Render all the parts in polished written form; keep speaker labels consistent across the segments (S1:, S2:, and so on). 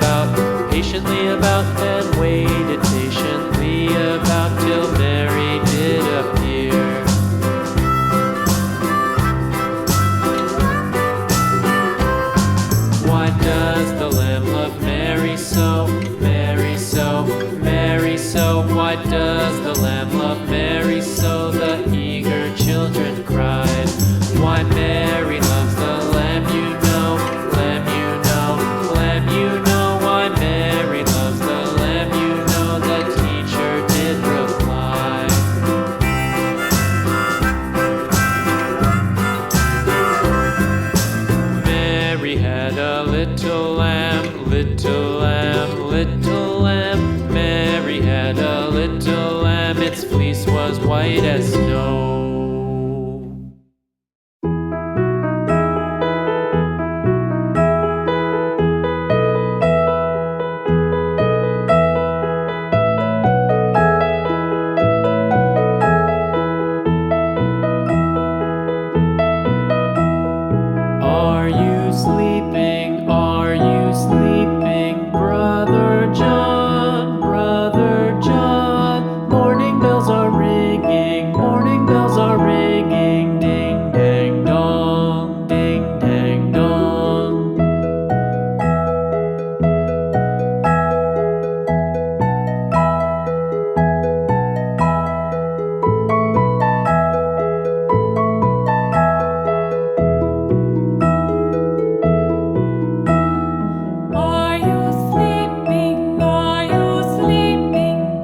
S1: about, and waited patiently about till Mary did appear. Why does the Lamb love Mary so, Mary so, Mary so? Why does the Lamb love Mary so? The eager children cried. Why Mary loves the Lamb, you know, Lamb, you know, Lamb, you know. Why Mary loves the Lamb, you know, the teacher did reply. Mary had a little lamb, little lamb, little lamb. Mary had a little lamb, its fleece was white as snow. Are you sleeping? Are you sleeping, Brother John? Brother John, morning bells are ringing, morning bells are ringing, ding dang dong, ding dang dong. Are you sleeping,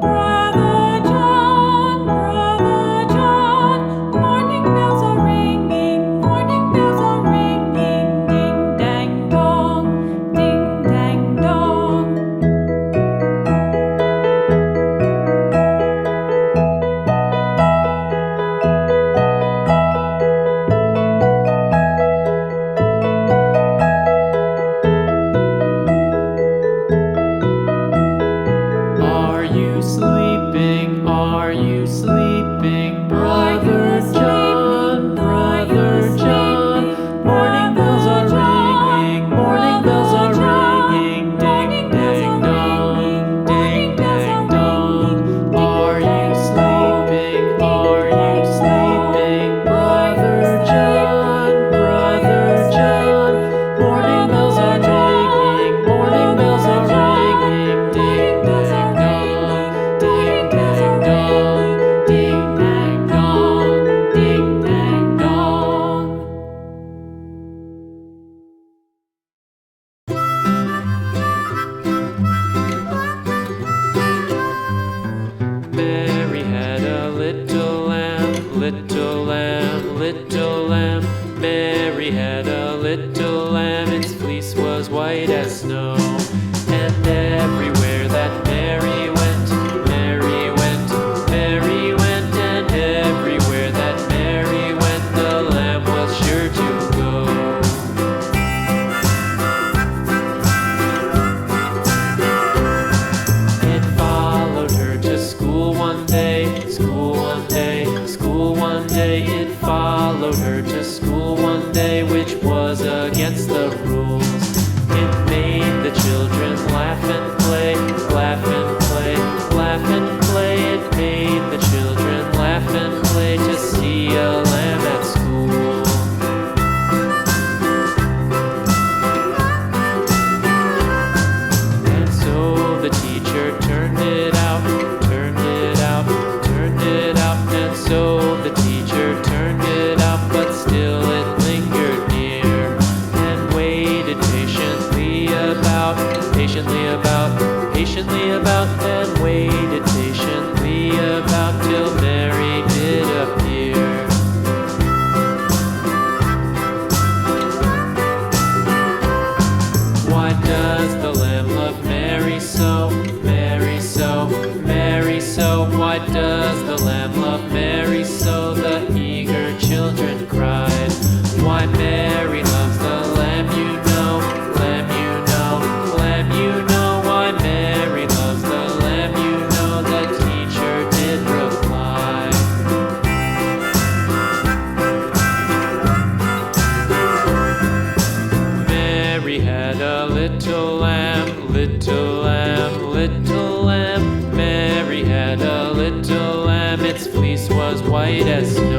S1: Brother John? Brother John, morning bells are ringing, morning bells are ringing, ding dang dong, ding dang dong. Are you sleeping? Are you sleeping, Brother John? Brother John, morning bells are ringing, morning bells are ringing, ding dang dong, ding dang dong, ding dang dong, ding dang dong. Mary had a little lamb, little lamb, little lamb. Mary had a little lamb, its fleece was white as snow. And everywhere that Mary went, Mary went, Mary went, and everywhere that Mary went, the lamb was sure to go. It followed her to school one day, school one day, school one day. It followed her to school one day, which was against the rules. It made the children laugh and play, laugh and play, laugh and play. It made the children laugh and play to see a lamb at school. And so the teacher turned it out, turned it out, turned it out. And so the teacher turned it out, but still it lingered near and waited patiently about, patiently about, patiently about, and waited patiently about till Mary did appear. Why does the Lamb love Mary so, Mary so, Mary so? Why does the Lamb love Mary so? The eager children cried. Why Mary loves the Lamb, you know, Lamb, you know, Lamb, you know. Why Mary loves the Lamb, you know, the teacher did reply. Mary had a little lamb, little little lamb, Mary had a little lamb. Its fleece was white as snow.